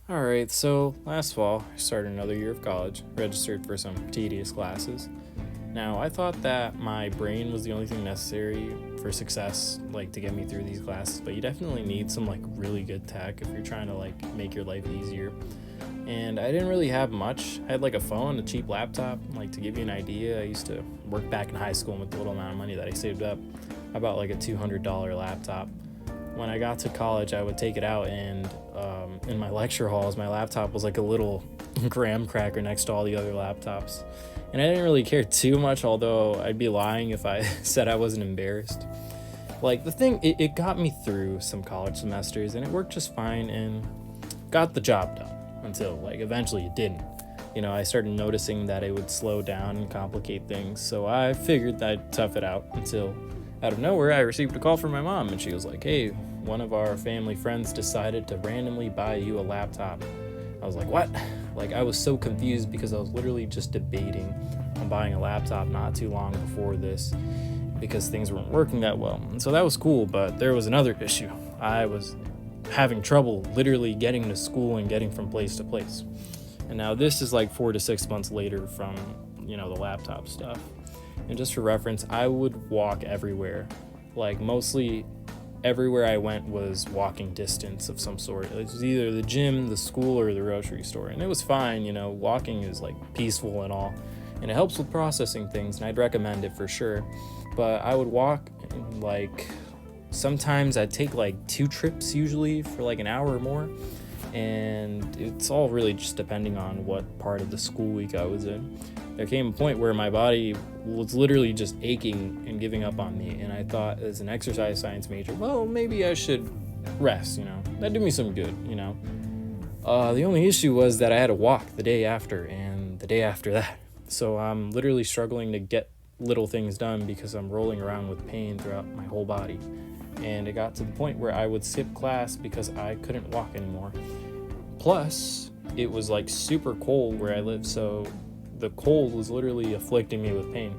All right, so last fall, I started another year of college, registered for some tedious classes. Now, I thought that my brain was the only thing necessary for success, like to get me through these classes, but you definitely need some like really good tech if you're trying to like make your life easier. And I didn't really have much. I had like a phone, a cheap laptop. Like to give you an idea, I used to work back in high school and with the little amount of money that I saved up. I bought like a $200 laptop. When I got to college, I would take it out, and in my lecture halls, my laptop was like a little graham cracker next to all the other laptops. And I didn't really care too much, although I'd be lying if I said I wasn't embarrassed. Like, the thing, it got me through some college semesters, and it worked just fine and got the job done until, like, eventually it didn't. I started noticing that it would slow down and complicate things, so I figured I'd tough it out until out of nowhere, I received a call from my mom, and she was like, "Hey, one of our family friends decided to randomly buy you a laptop." I was like, "What?" Like, I was so confused because I was literally just debating on buying a laptop not too long before this because things weren't working that well. And so that was cool, but there was another issue. I was having trouble literally getting to school and getting from place to place. And now this is like 4 to 6 months later from, the laptop stuff. And just for reference, I would walk everywhere. Like, mostly everywhere I went was walking distance of some sort. It was either the gym, the school, or the grocery store. And it was fine, walking is like peaceful and all. And it helps with processing things, and I'd recommend it for sure. But I would walk, like, sometimes I'd take like 2 trips usually for like an hour or more. And it's all really just depending on what part of the school week I was in. There came a point where my body was literally just aching and giving up on me, and I thought, as an exercise science major, well, maybe I should rest, that'd do me some good. The only issue was that I had to walk the day after and the day after that, so I'm literally struggling to get little things done because I'm rolling around with pain throughout my whole body. And it got to the point where I would skip class because I couldn't walk anymore. Plus, it was like super cold where I live, so the cold was literally afflicting me with pain.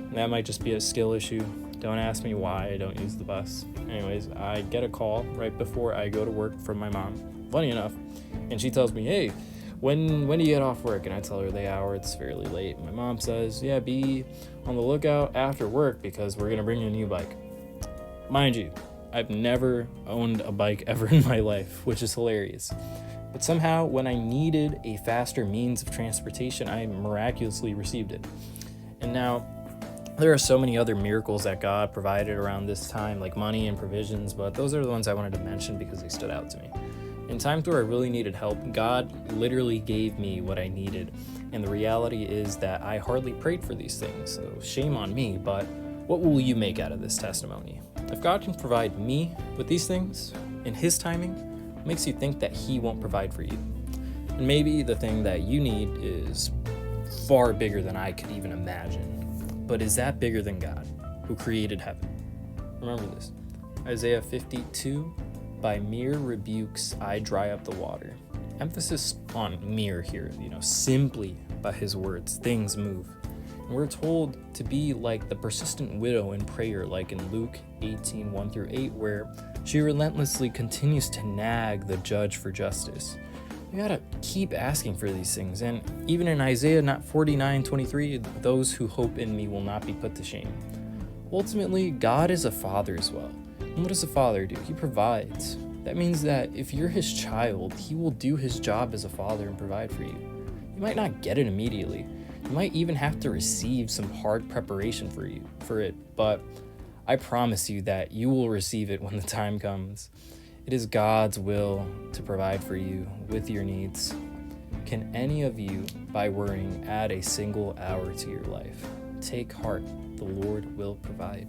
And that might just be a skill issue. Don't ask me why I don't use the bus. Anyways, I get a call right before I go to work from my mom, funny enough, and she tells me, "Hey, when do you get off work?" And I tell her the hour, it's fairly late. My mom says, "Yeah, be on the lookout after work because we're gonna bring you a new bike." Mind you, I've never owned a bike ever in my life, which is hilarious. But somehow, when I needed a faster means of transportation, I miraculously received it. And now, there are so many other miracles that God provided around this time, like money and provisions, but those are the ones I wanted to mention because they stood out to me. In times where I really needed help, God literally gave me what I needed. And the reality is that I hardly prayed for these things, so shame on me, but what will you make out of this testimony? If God can provide me with these things in His timing, it makes you think that He won't provide for you. And maybe the thing that you need is far bigger than I could even imagine. But is that bigger than God, who created heaven? Remember this. Isaiah 52, "By mere rebukes I dry up the water." Emphasis on mere here, simply by His words, things move. And we're told to be like the persistent widow in prayer, like in Luke 18, 1-8, where she relentlessly continues to nag the judge for justice. You gotta keep asking for these things. And even in Isaiah 49:23, "Those who hope in me will not be put to shame." Ultimately, God is a father as well. And what does a father do? He provides. That means that if you're His child, He will do His job as a father and provide for you. You might not get it immediately. You might even have to receive some hard preparation for it, but I promise you that you will receive it when the time comes. It is God's will to provide for you with your needs. Can any of you, by worrying, add a single hour to your life? Take heart, the Lord will provide.